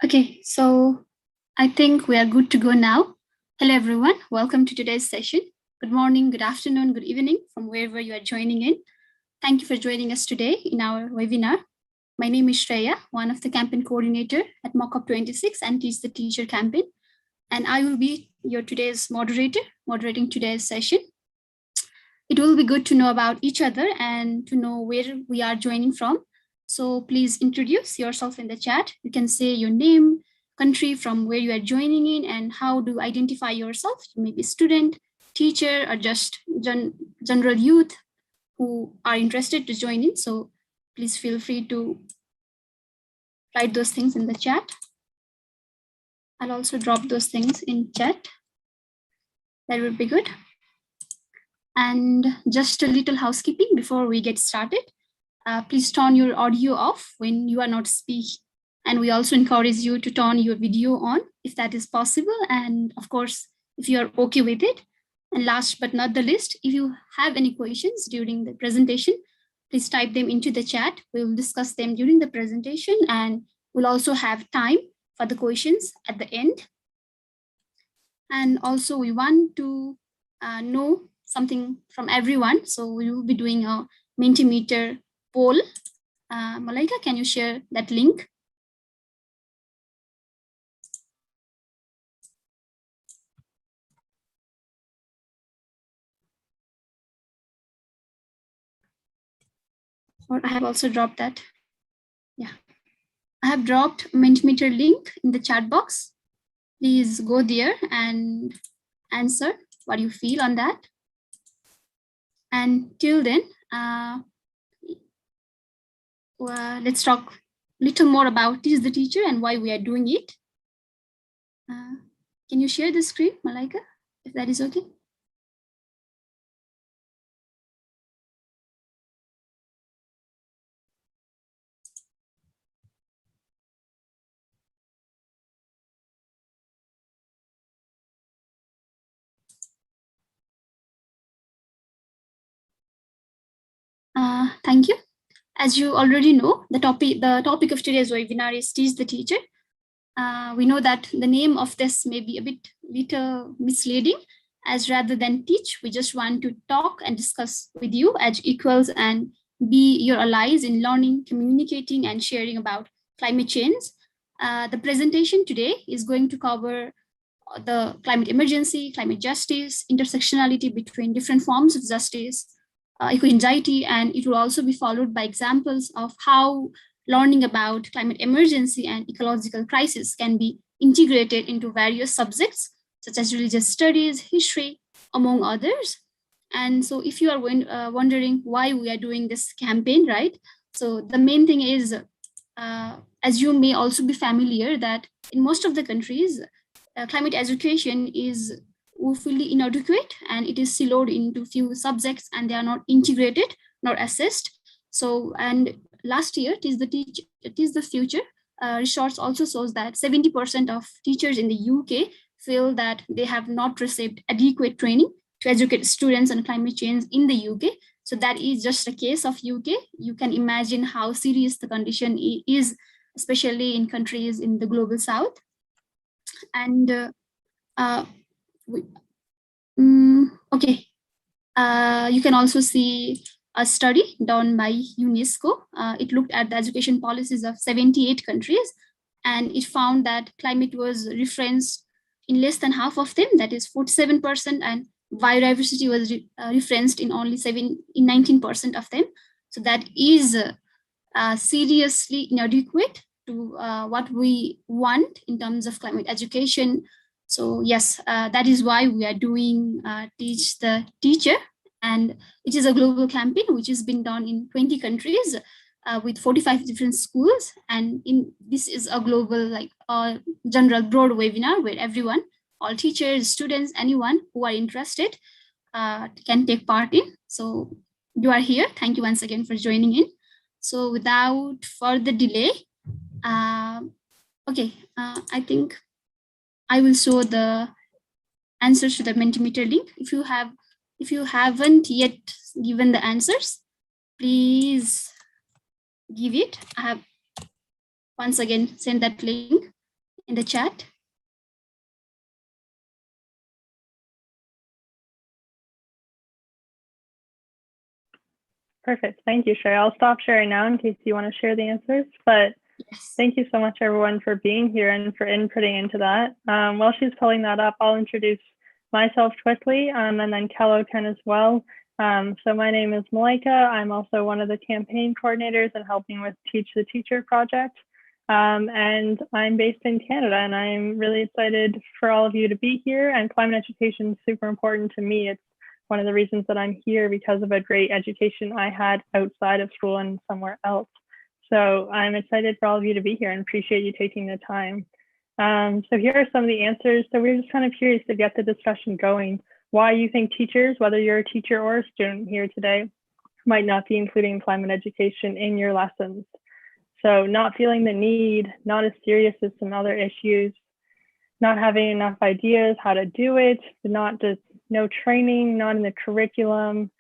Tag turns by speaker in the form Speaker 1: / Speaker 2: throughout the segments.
Speaker 1: Okay, so I think we are good to go now. Hello, everyone. Welcome to today's session. Good morning, good afternoon, good evening from wherever you are joining in. Thank you for joining us today in our webinar. My name is Shreya, one of the campaign coordinator at Mockup 26 and Teach the Teacher campaign. And I will be your today's moderator, moderating today's session. It will be good to know about each other and to know where we are joining from. So please introduce yourself in the chat. You can say your name, country from where you are joining in, and how to identify yourself. Maybe student, teacher, or just general youth who are interested to join in. So please feel free to write those things in the chat. I'll also drop those things in chat. That would be good. And just a little housekeeping before we get started. Please turn your audio off when you are not speaking. And we also encourage you to turn your video on if that is possible. And of course, if you are okay with it. And last but not the least, if you have any questions during the presentation, please type them into the chat. We will discuss them during the presentation and we'll also have time for the questions at the end. And also we want to know something from everyone. So we will be doing a Mentimeter poll. Malaika, can you share that link? Or I have also dropped that. Yeah, I have dropped Mentimeter link in the chat box. Please go there and answer what you feel on that. And till then, let's talk a little more about Teach the Teacher and why we are doing it. Can you share the screen, Malaika, if that is okay? Thank you. As you already know, the topic of today's webinar is Teach the Teacher. We know that the name of this may be a little misleading, as rather than teach, we just want to talk and discuss with you as equals and be your allies in learning, communicating, and sharing about climate change. The presentation today is going to cover the climate emergency, climate justice, intersectionality between different forms of justice, eco-anxiety, and it will also be followed by examples of how learning about climate emergency and ecological crisis can be integrated into various subjects, such as religious studies, history, among others. And so if you are wondering why we are doing this campaign, right? So the main thing is, as you may also be familiar that in most of the countries, climate education is woefully inadequate and it is siloed into few subjects and they are not integrated nor assessed. So, and last year, it is the future research also shows that 70% of teachers in the UK feel that they have not received adequate training to educate students on climate change in the UK. So that is just a case of UK. You can imagine how serious the condition is, especially in countries in the global south. And okay, you can also see a study done by UNESCO. It looked at the education policies of 78 countries, and it found that climate was referenced in less than half of them, that is 47%, and biodiversity was referenced in only 19% of them. So that is seriously inadequate to what we want in terms of climate education. So yes, that is why we are doing Teach the Teacher. And it is a global campaign which has been done in 20 countries with 45 different schools. And this is a global, like general broad webinar where everyone, all teachers, students, anyone who are interested can take part in. So you are here. Thank you once again for joining in. So without further delay, okay, I think I will show the answers to the Mentimeter link. If you haven't yet given the answers, please give it. I have once again sent that link. in the chat.
Speaker 2: Perfect. Thank you, Sherry. I'll stop sharing now in case you want to share the answers. But yes, thank you so much, everyone, for being here and for inputting into that. While she's pulling that up, I'll introduce myself quickly, and then Kello can as well. So my name is Malika. I'm also one of the campaign coordinators and helping with Teach the Teacher project. And I'm based in Canada, and I'm really excited for all of you to be here. And climate education is super important to me. It's one of the reasons that I'm here, because of a great education I had outside of school and somewhere else. So I'm excited for all of you to be here and appreciate you taking the time. So here are some of the answers. So we're just kind of curious to get the discussion going, why you think teachers, whether you're a teacher or a student here today, might not be including climate education in your lessons. So not feeling the need, not as serious as some other issues, not having enough ideas how to do it, no training, not in the curriculum,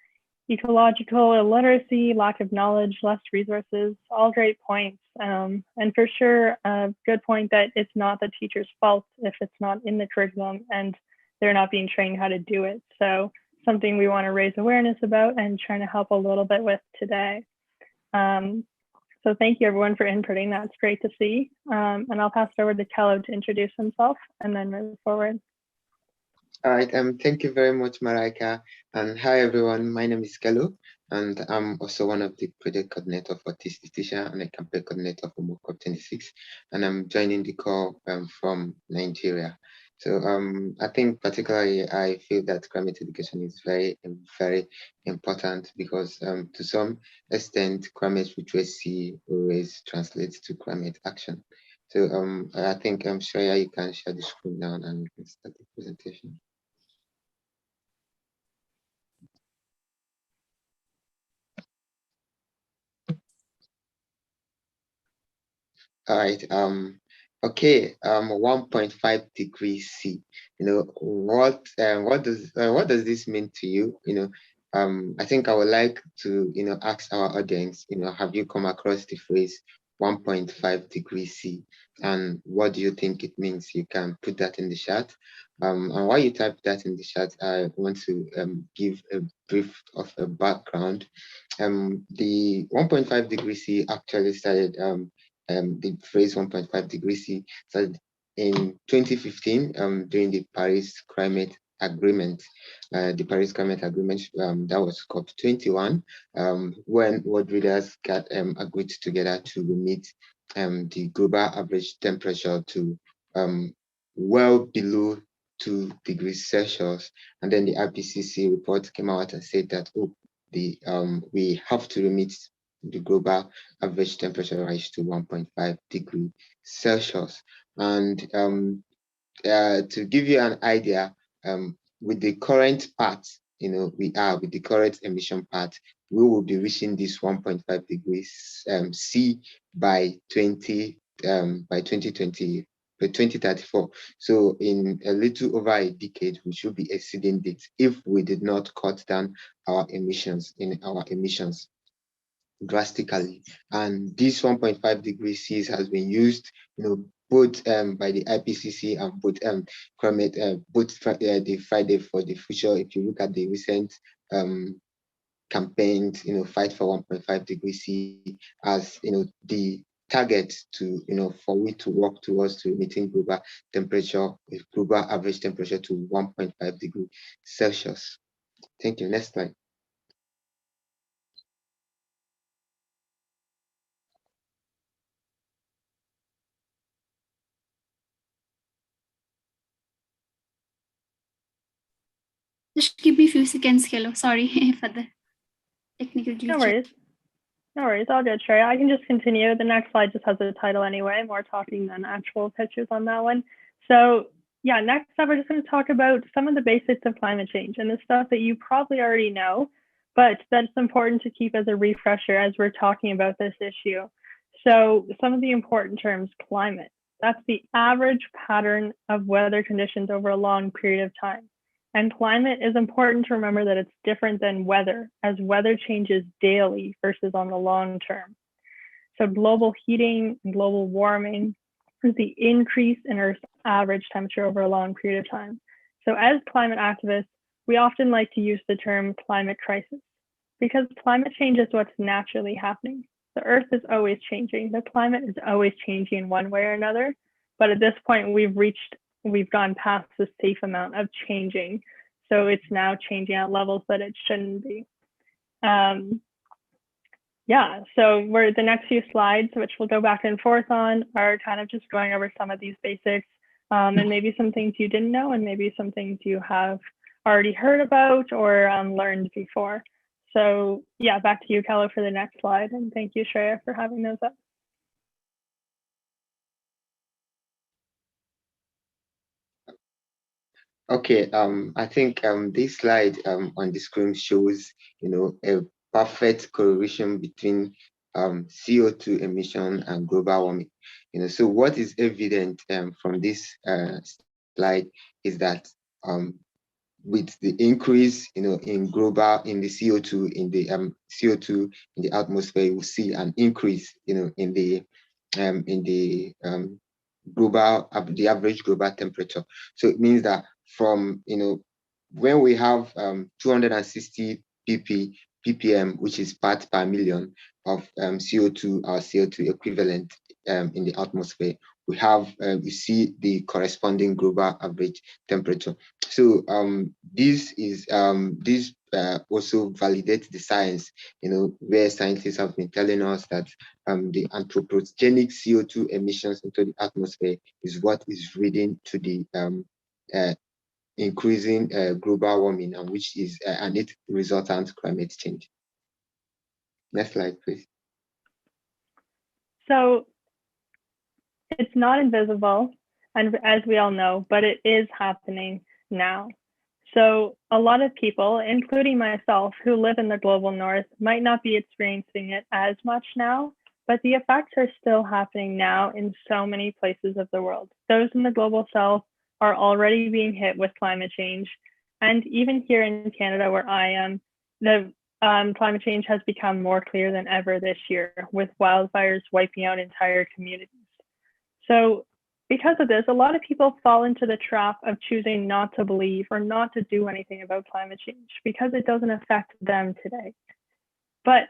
Speaker 2: ecological illiteracy, lack of knowledge, less resources, all great points. And for sure, a good point that it's not the teacher's fault if it's not in the curriculum and they're not being trained how to do it. So something we want to raise awareness about and trying to help a little bit with today. So thank you everyone for inputting. That's great to see. And I'll pass it over to Kello to introduce himself and then move forward.
Speaker 3: All right, thank you very much, Marika. And hi, everyone. My name is Kello, and I'm also one of the project coordinator for Teach the Teacher and a campaign coordinator for Mock COP26. And I'm joining the call from Nigeria. So I think particularly I feel that climate education is very, very important because to some extent, climate literacy always translates to climate action. So I think Shreya, you can share the screen now and we can start the presentation. All right. Okay. 1.5 degrees C. You know what does this mean to you? I think I would like to ask our audience. Have you come across the phrase 1.5 degrees C, and what do you think it means? You can put that in the chat. And while you type that in the chat, I want to give a brief of a background. The 1.5 degrees C actually started. The phrase 1.5 degrees C started in 2015 during the Paris Climate Agreement. The Paris Climate Agreement that was COP21, when world leaders got agreed together to limit the global average temperature to well below 2 degrees Celsius. And then the IPCC report came out and said that we have to limit the global average temperature rise to 1.5 degrees Celsius. And to give you an idea, with the current path, with the current emission path, we will be reaching this 1.5 degrees C by 2020. By 2034. So in a little over a decade, we should be exceeding this if we did not cut down our emissions drastically. And this 1.5 degrees C has been used, both by the IPCC and both the Friday for the Future. If you look at the recent campaigns, fight for 1.5 degrees C as the target to for we to work towards to meeting global average temperature to 1.5 degrees Celsius. Thank you. Next slide.
Speaker 1: Just give me a few seconds, Kello. Sorry for the technical glitch.
Speaker 2: No worries, all good, Shreya. I can just continue. The next slide just has a title anyway, more talking than actual pictures on that one. So yeah, next up, we're just going to talk about some of the basics of climate change and the stuff that you probably already know, but that's important to keep as a refresher as we're talking about this issue. So some of the important terms: climate, that's the average pattern of weather conditions over a long period of time. And climate is important to remember that it's different than weather, as weather changes daily versus on the long term. So global heating and global warming is the increase in Earth's average temperature over a long period of time. So as climate activists, we often like to use the term climate crisis because climate change is what's naturally happening. The Earth is always changing. The climate is always changing in one way or another. But at this point, we've gone past the safe amount of changing. So it's now changing at levels that it shouldn't be. Yeah, so the next few slides, which we'll go back and forth on, are kind of just going over some of these basics and maybe some things you didn't know and maybe some things you have already heard about or learned before. So yeah, back to you, Kello, for the next slide. And thank you, Shreya, for having those up.
Speaker 3: Okay, I think this slide on the screen shows, a perfect correlation between CO2 emission and global warming. So what is evident from this slide is that with the increase, in the CO2 in the CO2 in the atmosphere, you will see an increase, in the the average global temperature. So it means that from when we have 260 ppm, which is parts per million of CO2 or CO2 equivalent in the atmosphere, we have we see the corresponding global average temperature. So this also validates the science, where scientists have been telling us that the anthropogenic CO2 emissions into the atmosphere is what is leading to the increasing global warming, and which is and its resultant climate change. Next slide, please.
Speaker 2: So it's not invisible, and as we all know, but it is happening now. So a lot of people, including myself, who live in the global north, might not be experiencing it as much now, but the effects are still happening now in so many places of the world. Those in the global south are already being hit with climate change. And even here in Canada, where I am, the climate change has become more clear than ever this year, with wildfires wiping out entire communities. So because of this, a lot of people fall into the trap of choosing not to believe or not to do anything about climate change because it doesn't affect them today. But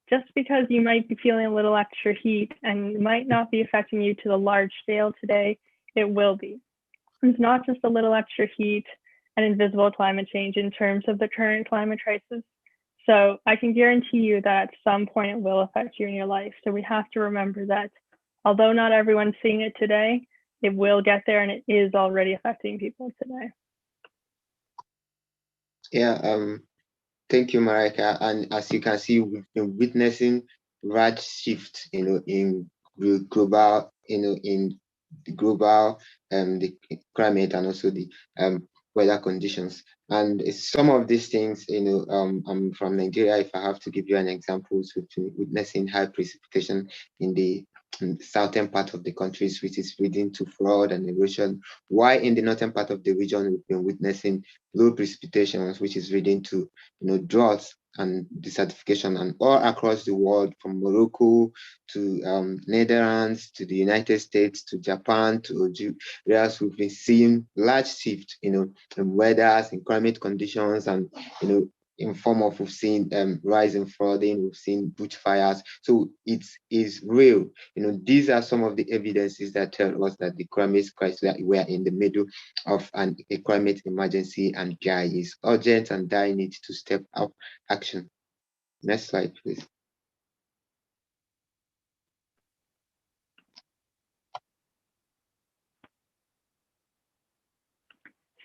Speaker 2: just because you might be feeling a little extra heat and might not be affecting you to the large scale today, it will be. It's not just a little extra heat and invisible climate change in terms of the current climate crisis. So I can guarantee you that at some point it will affect you in your life. So we have to remember that although not everyone's seeing it today, it will get there, and it is already affecting people today.
Speaker 3: Yeah, thank you, Marika. And as you can see, we've been witnessing large shift, in global, in the global the climate and also the weather conditions. And some of these things, I'm from Nigeria. If I have to give you an example, we've been witnessing high precipitation in the southern part of the countries, which is leading to flood and erosion. While in the northern part of the region, we've been witnessing low precipitations, which is leading to droughts and desertification. And all across the world, from Morocco to Netherlands to the United States to Japan to areas, we've been seeing large shift, in weather, in climate conditions, and in form of, we've seen rise in flooding, we've seen bushfires. So it is real. These are some of the evidences that tell us that the climate crisis, that we are in the middle of a climate emergency, and there is urgent and dire need to step up action. Next slide, please.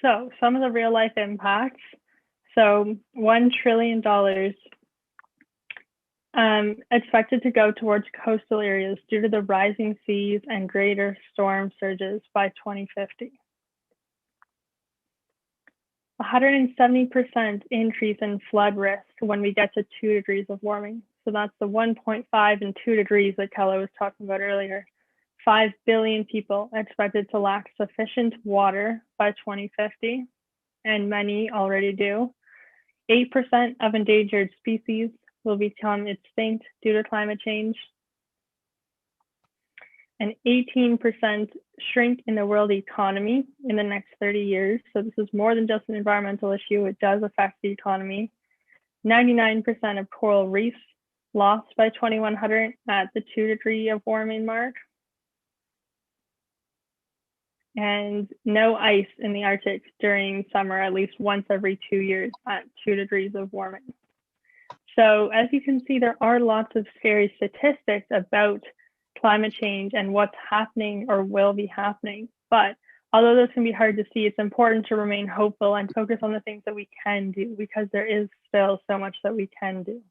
Speaker 2: So some of the real life impacts. So $1 trillion expected to go towards coastal areas due to the rising seas and greater storm surges by 2050. 170% increase in flood risk when we get to 2 degrees of warming. So that's the 1.5 and 2 degrees that Kello was talking about earlier. 5 billion people expected to lack sufficient water by 2050, and many already do. 8% of endangered species will become extinct due to climate change. an 18% shrink in the world economy in the next 30 years. So this is more than just an environmental issue. It does affect the economy. 99% of coral reefs lost by 2100 at the 2-degree of warming mark. And no ice in the Arctic during summer, at least once every 2 years at 2 degrees of warming. So as you can see, there are lots of scary statistics about climate change and what's happening or will be happening. But although those can be hard to see, it's important to remain hopeful and focus on the things that we can do, because there is still so much that we can do.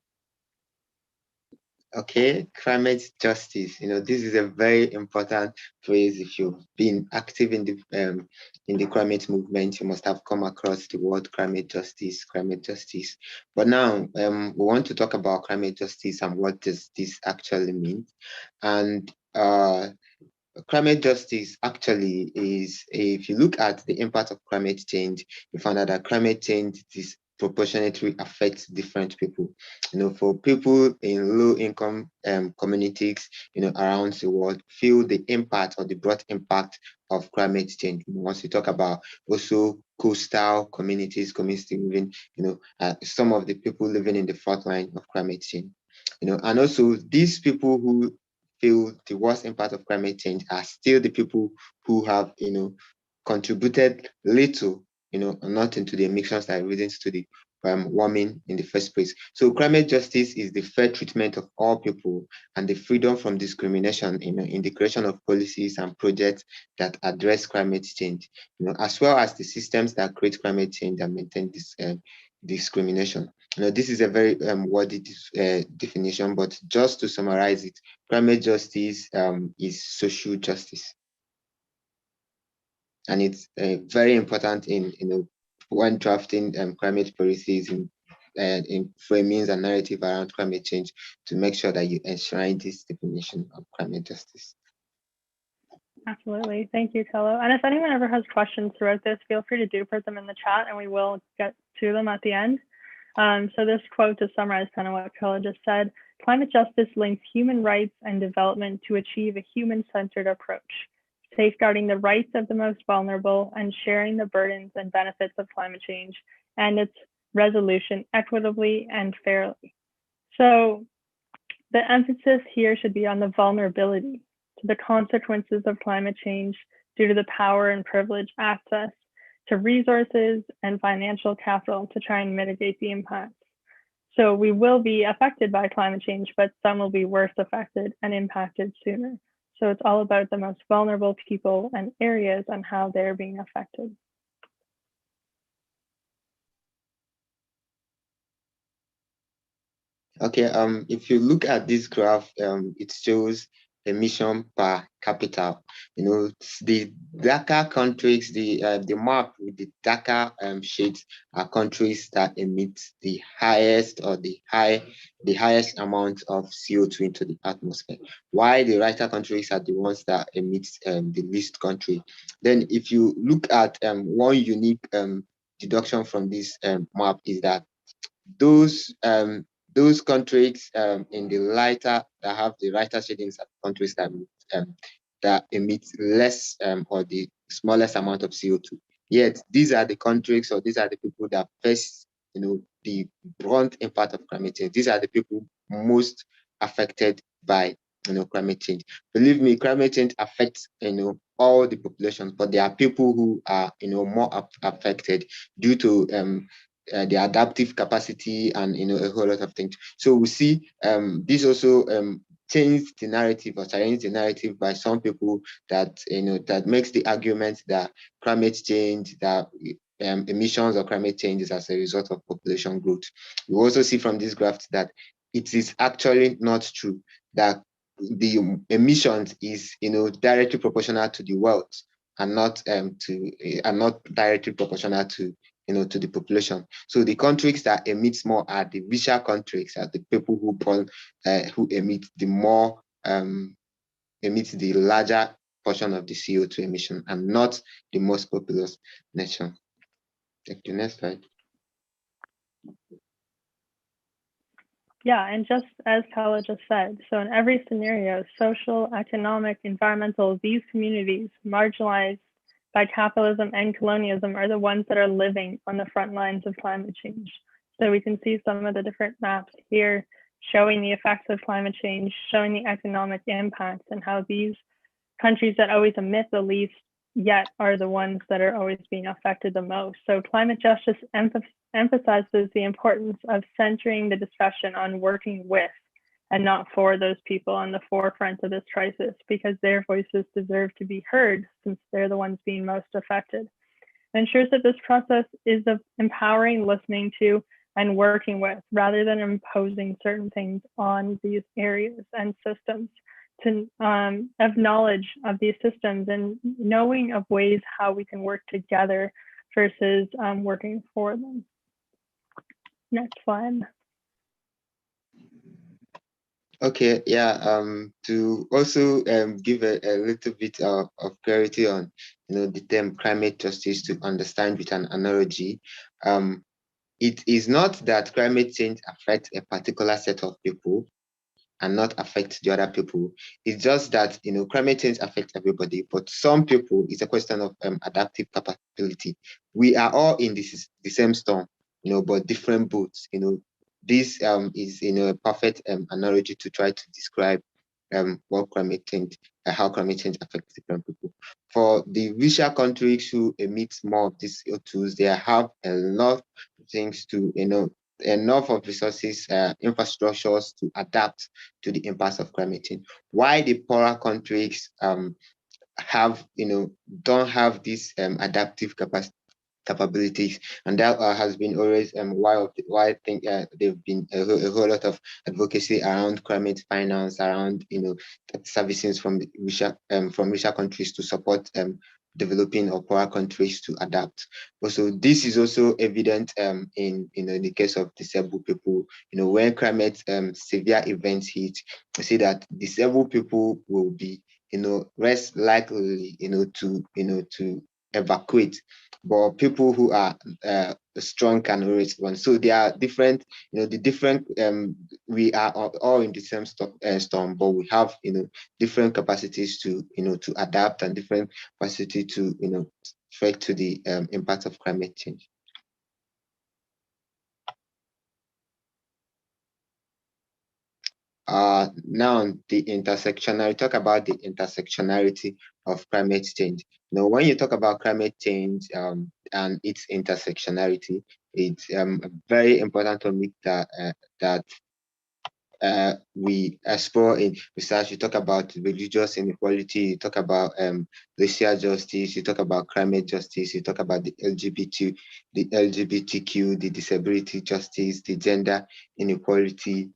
Speaker 3: Okay, climate justice. This is a very important phrase. If you've been active in the climate movement, you must have come across the word climate justice, climate justice. But now we want to talk about climate justice and what does this actually mean. And climate justice actually is, if you look at the impact of climate change, you find out that climate change disproportionately affects different people. For people in low-income communities, around the world, feel the impact or the broad impact of climate change. Once you talk about also coastal communities living, some of the people living in the front line of climate change, and also these people who feel the worst impact of climate change are still the people who have, contributed little, nothing to the emissions that are leading to the warming in the first place. So climate justice is the fair treatment of all people and the freedom from discrimination, in the creation of policies and projects that address climate change, as well as the systems that create climate change and maintain this discrimination. This is a very wordy definition, but just to summarize it, climate justice is social justice. And it's very important in when drafting climate policies in framings and narrative around climate change, to make sure that you enshrine this definition of climate justice.
Speaker 2: Absolutely. Thank you, Tello. And if anyone ever has questions throughout this, feel free to put them in the chat and we will get to them at the end. So this quote, to summarize kind of what Tello just said: climate justice links human rights and development to achieve a human-centered approach, safeguarding the rights of the most vulnerable and sharing the burdens and benefits of climate change and its resolution equitably and fairly. So the emphasis here should be on the vulnerability to the consequences of climate change due to the power and privileged access to resources and financial capital to try and mitigate the impacts. So we will be affected by climate change, but some will be worse affected and impacted sooner. So it's all about the most vulnerable people and areas and how they're being affected.
Speaker 3: Okay, if you look at this graph, it shows emission per capita. The darker countries, the map with the darker shades are countries that emit the highest or the highest amount of CO2 into the atmosphere, while the lighter countries are the ones that emit the least country. Then if you look at one unique deduction from this map is that those countries in the lighter, that have the lighter shadings, are countries that emit less or the smallest amount of CO2. Yet these are the countries, or these are the people that face the brunt impact of climate change. These are the people most affected by climate change. Believe me, climate change affects all the populations, but there are people who are more affected due to the adaptive capacity and a whole lot of things. So we see this also change the narrative or challenge the narrative by some people that that makes the argument that climate change, that emissions or climate change is as a result of population growth. We also see from this graph that it is actually not true, that the emissions is directly proportional to the wealth and not directly proportional to to the population. So the countries that emit more are the richer countries, are the people who emit the more emit the larger portion of the CO2 emission, and not the most populous nation. Take the next slide.
Speaker 2: Yeah, and just as Kala just said, so in every scenario, social, economic, environmental, these communities marginalized by capitalism and colonialism are the ones that are living on the front lines of climate change. So we can see some of the different maps here showing the effects of climate change, showing the economic impacts and how these countries that always emit the least yet are the ones that are always being affected the most. So climate justice emphasizes the importance of centering the discussion on working with and not for those people on the forefront of this crisis, because their voices deserve to be heard since they're the ones being most affected. It ensures that this process is of empowering, listening to, and working with, rather than imposing certain things on these areas and systems, to of knowledge of these systems and knowing of ways how we can work together versus working for them. Next slide.
Speaker 3: Okay, yeah. To also give a little bit of clarity on, the term climate justice to understand with an analogy. It is not that climate change affects a particular set of people and not affect the other people. It's just that, climate change affects everybody, but some people, it's a question of adaptive capability. We are all in the same storm, but different boats. This is, a perfect analogy to try to describe what climate change, how climate change affects different people. For the richer countries who emit more of these CO2s, they have a lot of things to, enough of resources, infrastructures to adapt to the impacts of climate change. Why the poorer countries have, don't have this adaptive capabilities, and that has been always why I think there've been a whole lot of advocacy around climate finance, around services from richer countries to support developing or poorer countries to adapt. Also, this is also evident in the case of disabled people. When climate severe events hit, we see that disabled people will be less likely to evacuate, but people who are strong can always run. So they are different, we are all in the same storm, but we have, different capacities to adapt and different capacity to, fight to the impact of climate change. Now the intersectionality, talk about the intersectionality of climate change. When you talk about climate change and its intersectionality, it's very important to me that we explore in research. You talk about religious inequality, you talk about racial justice, you talk about climate justice, you talk about the LGBTQ, the disability justice, the gender inequality,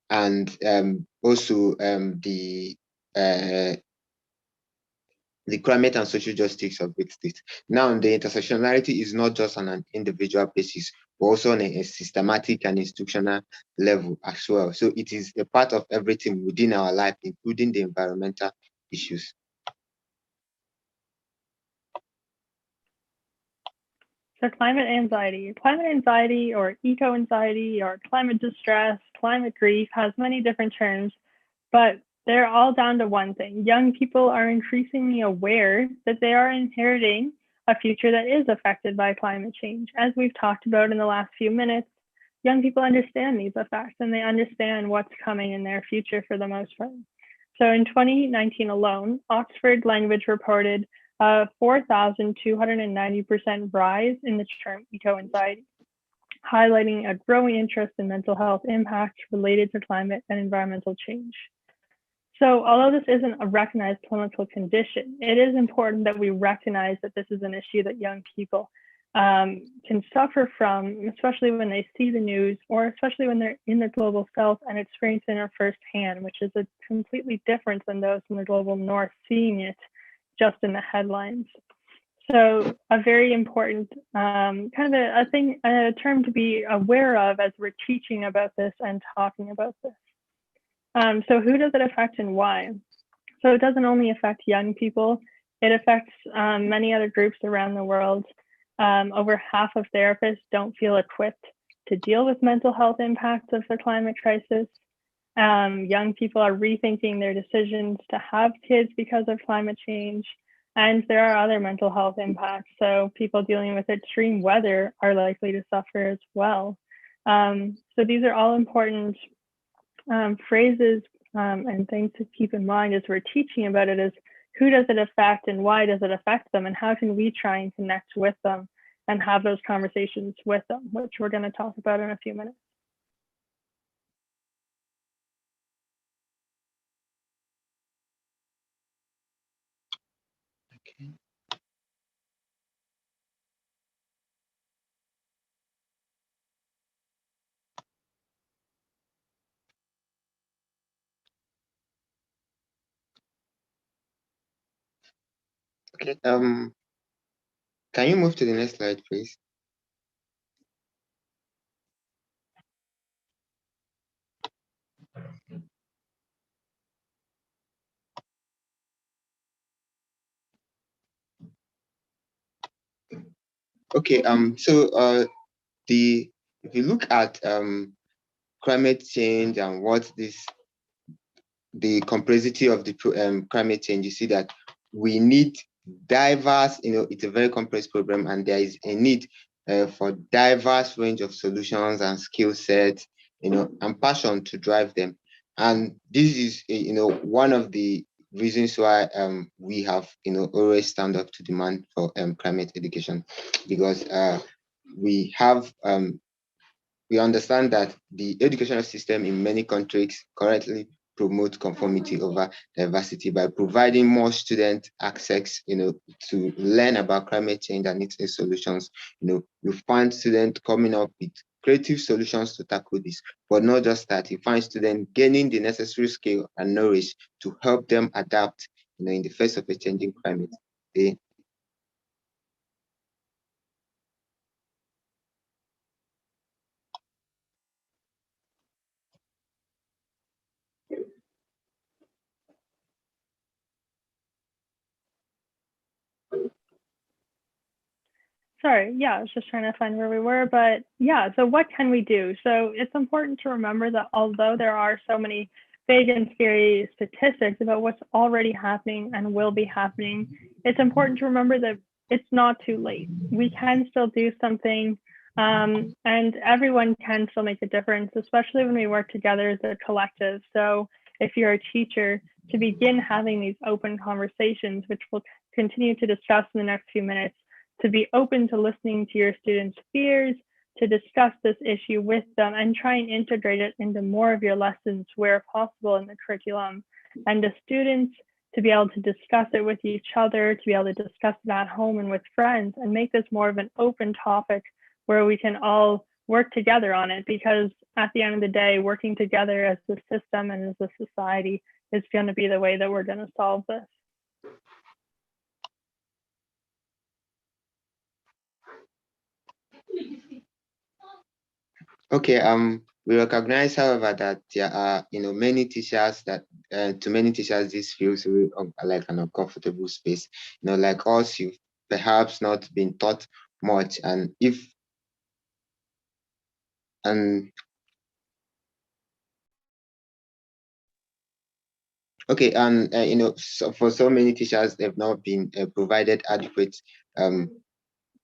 Speaker 3: and also the climate and social justice of its state. Now, the intersectionality is not just on an individual basis, but also on a systematic and institutional level as well. So it is a part of everything within our life, including the environmental issues.
Speaker 2: So climate anxiety or eco-anxiety or climate distress, climate grief has many different terms, but they're all down to one thing. Young people are increasingly aware that they are inheriting a future that is affected by climate change. As we've talked about in the last few minutes, young people understand these effects and they understand what's coming in their future for the most part. So in 2019 alone, Oxford Language reported a 4,290% rise in the term eco-anxiety, highlighting a growing interest in mental health impacts related to climate and environmental change. So although this isn't a recognized clinical condition, it is important that we recognize that this is an issue that young people can suffer from, especially when they see the news or especially when they're in the global south and experiencing it firsthand, which is a completely different than those in the global north seeing it just in the headlines. So a very important kind of a term to be aware of as we're teaching about this and talking about this. So who does it affect and why? So it doesn't only affect young people, it affects many other groups around the world. Over half of therapists don't feel equipped to deal with mental health impacts of the climate crisis. Young people are rethinking their decisions to have kids because of climate change. And there are other mental health impacts. So people dealing with extreme weather are likely to suffer as well. So these are all important phrases and things to keep in mind as we're teaching about it, is who does it affect and why does it affect them, and how can we try and connect with them and have those conversations with them, which we're going to talk about in a few minutes.
Speaker 3: Okay. Okay. Can you move to the next slide, please? Okay. If you look at climate change and what the complexity of the climate change, you see that we need diverse, it's a very complex problem, and there is a need for diverse range of solutions and skill sets, and passion to drive them. And this is, one of the reasons why we have, always stand up to demand for climate education, because we understand that the educational system in many countries currently promote conformity over diversity by providing more student access, to learn about climate change and its solutions. You find students coming up with creative solutions to tackle this, but not just that. You find students gaining the necessary skill and knowledge to help them adapt, in the face of a changing climate.
Speaker 2: Sorry, yeah, I was just trying to find where we were, but yeah, so what can we do? So it's important to remember that although there are so many big and scary statistics about what's already happening and will be happening, it's important to remember that it's not too late. We can still do something, and everyone can still make a difference, especially when we work together as a collective. So if you're a teacher, to begin having these open conversations, which we'll continue to discuss in the next few minutes, to be open to listening to your students' fears, to discuss this issue with them and try and integrate it into more of your lessons where possible in the curriculum. And the students to be able to discuss it with each other, to be able to discuss it at home and with friends, and make this more of an open topic where we can all work together on it, because at the end of the day, working together as a system and as a society is going to be the way that we're going to solve this.
Speaker 3: Okay, we recognize, however, that there are, many teachers that, to many teachers, this feels really, like an uncomfortable space. Like us, you've perhaps not been taught much, and okay, and so for so many teachers, they've not been provided adequate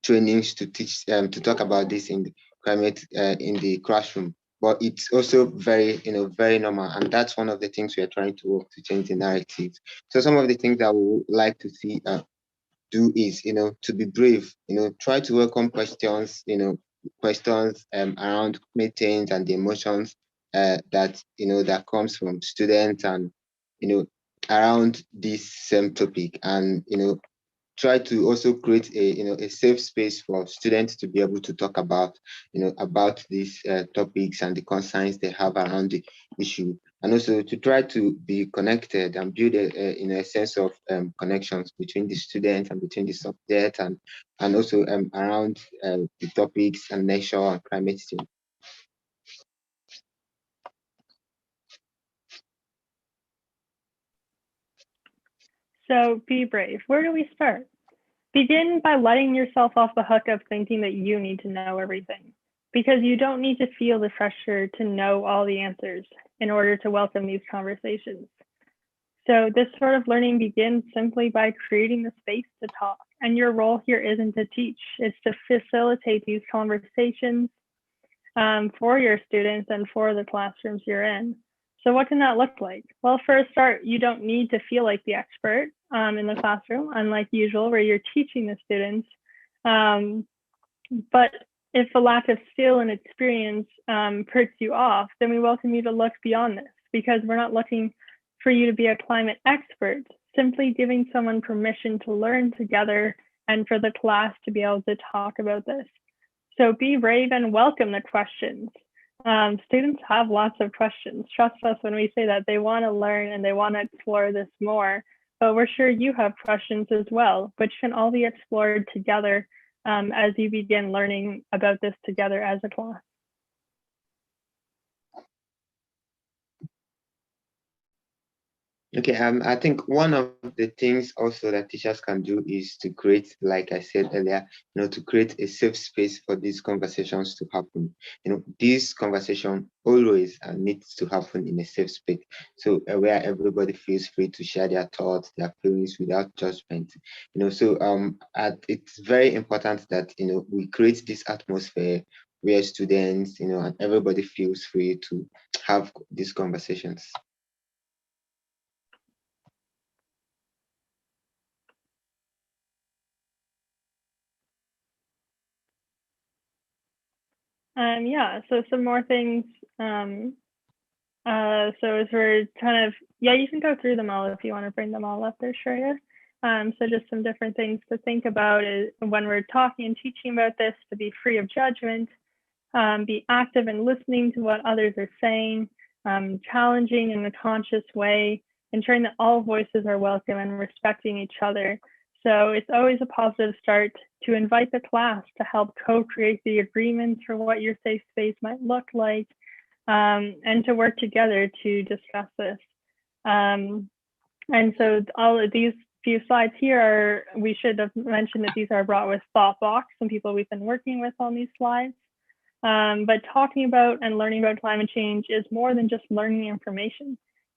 Speaker 3: trainings to teach to talk about this in the climate in the classroom. But it's also very, very normal, and that's one of the things we are trying to work to change the narrative. So some of the things that we would like to see do is, to be brave, try to welcome questions, questions around climate change and the emotions that that comes from students, and around this same topic, and try to also create a safe space for students to be able to talk about about these topics and the concerns they have around the issue, and also to try to be connected and build a sense of connections between the students and between the subject, and also around the topics and nature and climate change.
Speaker 2: So be brave. Where do we start? Begin by letting yourself off the hook of thinking that you need to know everything. because you don't need to feel the pressure to know all the answers in order to welcome these conversations. So this sort of learning begins simply by creating the space to talk. And your role here isn't to teach, it's to facilitate these conversations for your students and for the classrooms you're in. So what can that look like? Well, for a start, you don't need to feel like the expert in the classroom, unlike usual, where you're teaching the students. But if a lack of skill and experience puts you off, then we welcome you to look beyond this, because we're not looking for you to be a climate expert, simply giving someone permission to learn together and for the class to be able to talk about this. So be brave and welcome the questions. Students have lots of questions. Trust us when we say that. They want to learn and they want to explore this more, but we're sure you have questions as well, which can all be explored together as you begin learning about this together as a class.
Speaker 3: Okay, I think one of the things also that teachers can do is to create, like I said earlier, to create a safe space for these conversations to happen. This conversation always needs to happen in a safe space. So where everybody feels free to share their thoughts, their feelings without judgment. It's very important that, we create this atmosphere where students, and everybody feels free to have these conversations.
Speaker 2: Yeah, so some more things. So as we're kind of, you can go through them all if you want to bring them all up there, Shreya. So just some different things to think about is when we're talking and teaching about this, to be free of judgment, be active in listening to what others are saying, challenging in a conscious way, ensuring that all voices are welcome and respecting each other. So it's always a positive start to invite the class to help co-create the agreements for what your safe space might look like, and to work together to discuss this. And so all of these few slides here we should have mentioned that these are brought with ThoughtBox, some people we've been working with on these slides. But talking about and learning about climate change is more than just learning information.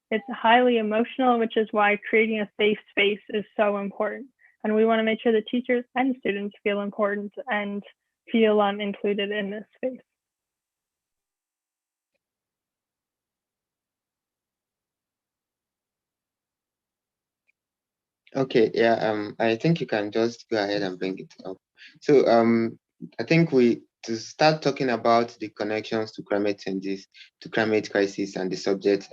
Speaker 2: It's highly emotional, which is why creating a safe space is so important. And we want to make sure that teachers and students feel important and feel included in this space.
Speaker 3: Okay, yeah, I think you can just go ahead and bring it up. So I think to start talking about the connections to climate changes, to climate crisis and the subject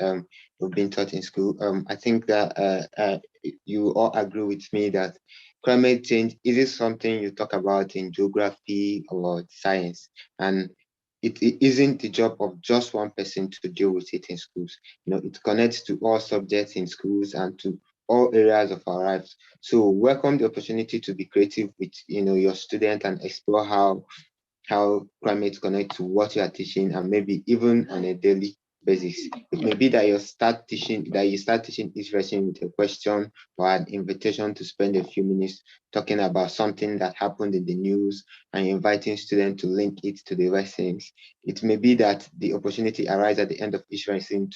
Speaker 3: we've been taught in school, I think that you all agree with me that climate change is something you talk about in geography or science, and it isn't the job of just one person to deal with it in schools. It connects to all subjects in schools and to all areas of our lives. So welcome the opportunity to be creative with your student and explore how climate connect to what you are teaching, and maybe even on a daily basis. It may be that you start teaching each lesson with a question or an invitation to spend a few minutes talking about something that happened in the news and inviting students to link it to the lessons. It may be that the opportunity arises at the end of each lesson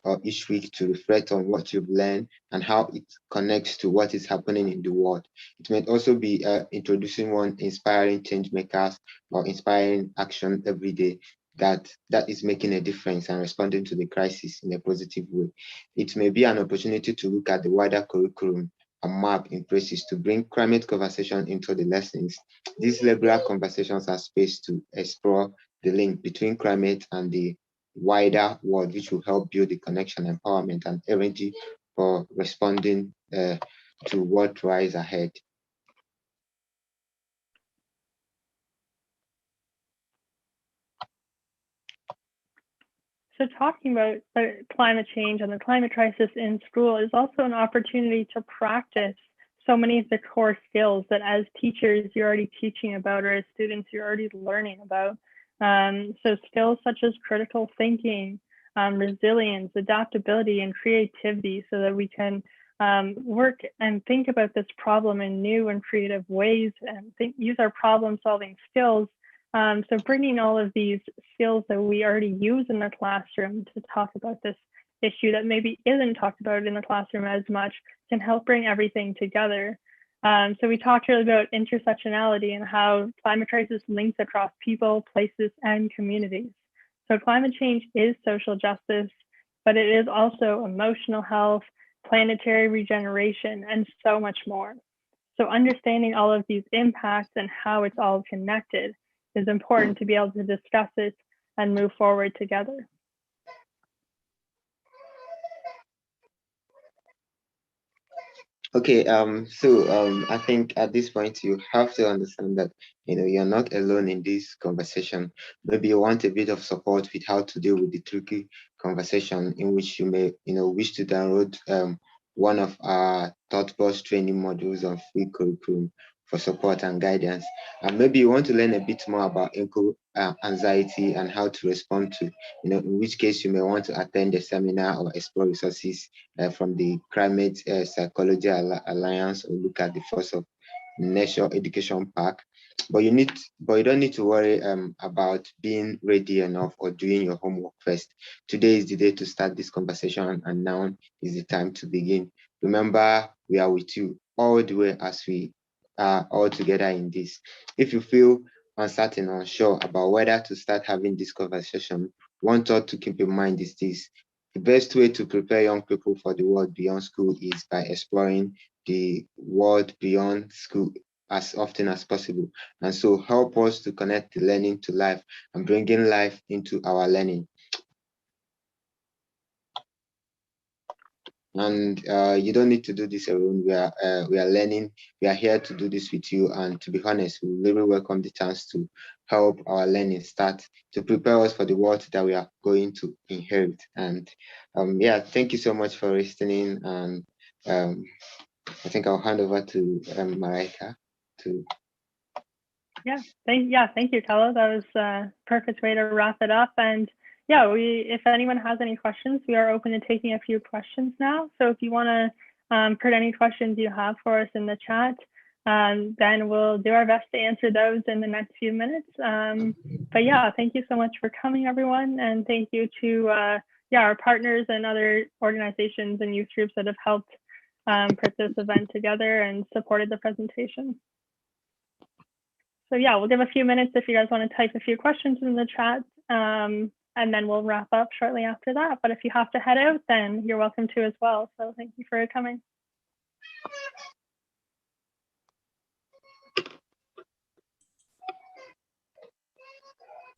Speaker 3: or each week to reflect on what you've learned and how it connects to what is happening in the world. It may also be introducing one inspiring change makers or inspiring action every day that is making a difference and responding to the crisis in a positive way. It may be an opportunity to look at the wider curriculum and map in places to bring climate conversation into the lessons. These regular conversations are space to explore the link between climate and the wider world, which will help build the connection, empowerment, and energy for responding to what lies ahead.
Speaker 2: So talking about climate change and the climate crisis in school is also an opportunity to practice so many of the core skills that as teachers you're already teaching about, or as students you're already learning about. So skills such as critical thinking, resilience, adaptability, and creativity, so that we can work and think about this problem in new and creative ways and use our problem solving skills So bringing all of these skills that we already use in the classroom to talk about this issue that maybe isn't talked about in the classroom as much can help bring everything together. So we talked really about intersectionality and how climate crisis links across people, places, and communities. So climate change is social justice, but it is also emotional health, planetary regeneration, and so much more. So understanding all of these impacts and how it's all connected is important to be able to discuss it and move forward together.
Speaker 3: Okay, I think at this point you have to understand that you're not alone in this conversation. Maybe you want a bit of support with how to deal with the tricky conversation in which you may wish to download one of our ThoughtBox training modules on free curriculum for support and guidance. And maybe you want to learn a bit more about anxiety and how to respond to, in which case you may want to attend a seminar or explore resources from the Climate Psychology Alliance, or look at the Force of Nature Education Park. But you don't need to worry about being ready enough or doing your homework first. Today is the day to start this conversation, and now is the time to begin. Remember, we are with you all the way as we are all together in this. If you feel uncertain or unsure about whether to start having this conversation, one thought to keep in mind is this: the best way to prepare young people for the world beyond school is by exploring the world beyond school as often as possible. And so help us to connect the learning to life and bringing life into our learning. And you don't need to do this alone. We are learning. We are here to do this with you. And to be honest, we really welcome the chance to help our learning start to prepare us for the world that we are going to inherit. And yeah, thank you so much for listening. And I think I'll hand over to Marika to.
Speaker 2: Thank you, Kalo. That was a perfect way to wrap it up. And yeah, if anyone has any questions, we are open to taking a few questions now. So if you want to put any questions you have for us in the chat, then we'll do our best to answer those in the next few minutes. But yeah, thank you so much for coming, everyone. And thank you to our partners and other organizations and youth groups that have helped put this event together and supported the presentation. So yeah, we'll give a few minutes if you guys want to type a few questions in the chat, and then we'll wrap up shortly after that. But if you have to head out, then you're welcome to as well. So thank you for coming.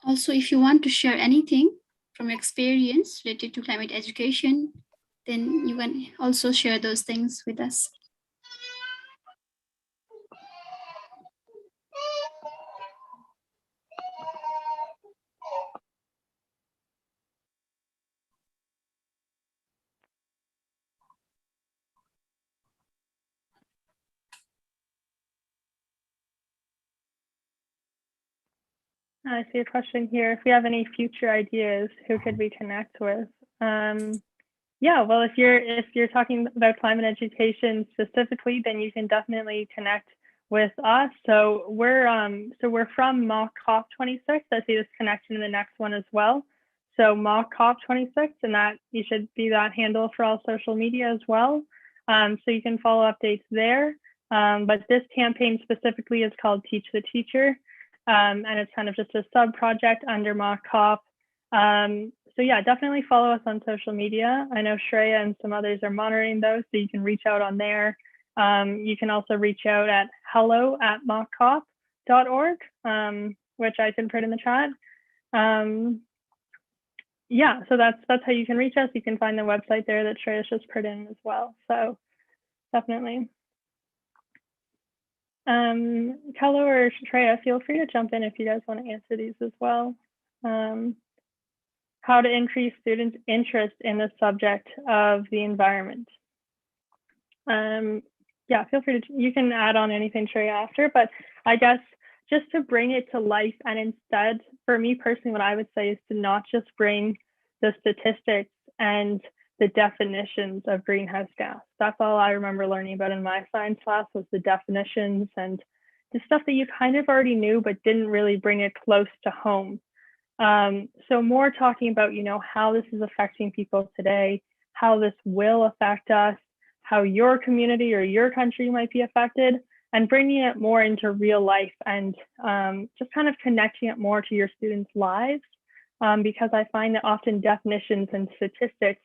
Speaker 1: Also, if you want to share anything from your experience related to climate education, then you can also share those things with us.
Speaker 2: I see a question here. If we have any future ideas, who could we connect with? Yeah, well, if you're talking about climate education specifically, then you can definitely connect with us. So we're from Mock COP26. I see this connection in the next one as well. So Mock COP26, and that you should be that handle for all social media as well. So you can follow updates there. But this campaign specifically is called Teach the Teacher. And it's kind of just a sub project under Mock COP. So yeah, definitely follow us on social media. I know Shreya and some others are monitoring those, so you can reach out on there. You can also reach out at hello@mockcop.org, which I can put in the chat. Yeah, so that's how you can reach us. You can find the website there that Shreya's just put in as well. So definitely. Kalo or Shreya, feel free to jump in if you guys want to answer these as well. How to increase students' interest in the subject of the environment. Yeah, feel free to, you can add on anything, Shreya, after, but I guess just to bring it to life, and instead, for me personally, what I would say is to not just bring the statistics and the definitions of greenhouse gas. That's all I remember learning about in my science class was the definitions and the stuff that you kind of already knew, but didn't really bring it close to home. So more talking about, how this is affecting people today, how this will affect us, how your community or your country might be affected, and bringing it more into real life and just kind of connecting it more to your students' lives. Because I find that often definitions and statistics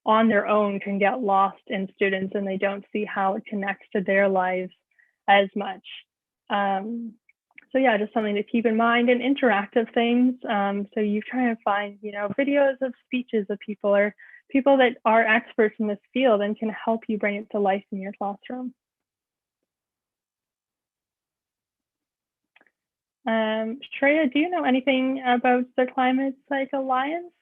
Speaker 2: on their own can get lost in students and they don't see how it connects to their lives as much. So yeah, just something to keep in mind, and interactive things. So you try and find, videos of speeches of people or people that are experts in this field and can help you bring it to life in your classroom. Shreya, do you know anything about the Climate Cycle Alliance?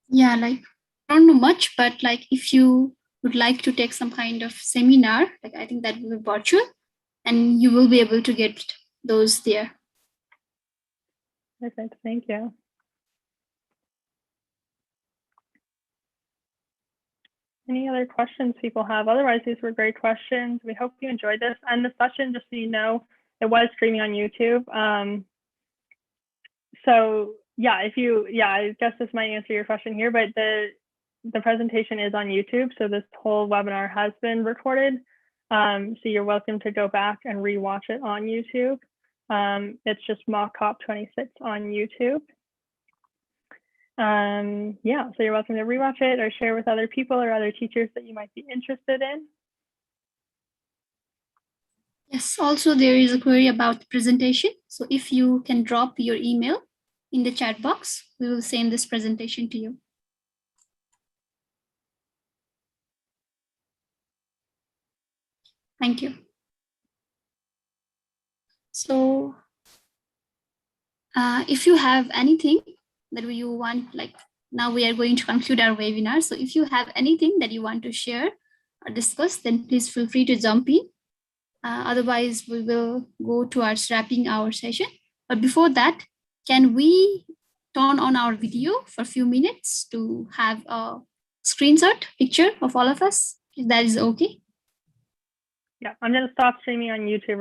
Speaker 1: Yeah, I don't know much, but if you would like to take some kind of seminar, I think that will be virtual, and you will be able to get those there.
Speaker 2: Perfect, thank you. Any other questions people have? Otherwise, these were great questions. We hope you enjoyed this. And the session, just so you know, it was streaming on YouTube. So yeah, I guess this might answer your question here, but the presentation is on YouTube. So this whole webinar has been recorded. So you're welcome to go back and rewatch it on YouTube. It's just Mock COP 26 on YouTube. Yeah, so you're welcome to rewatch it or share with other people or other teachers that you might be interested in.
Speaker 1: Yes, also there is a query about the presentation. So if you can drop your email in the chat box, we will send this presentation to you. Thank you. So if you have anything that you want, now we are going to conclude our webinar. So if you have anything that you want to share or discuss, then please feel free to jump in. Otherwise, we will go towards wrapping our session. But before that, can we turn on our video for a few minutes to have a screenshot picture of all of us, if that is okay?
Speaker 2: Yeah, I'm going to stop streaming on YouTube right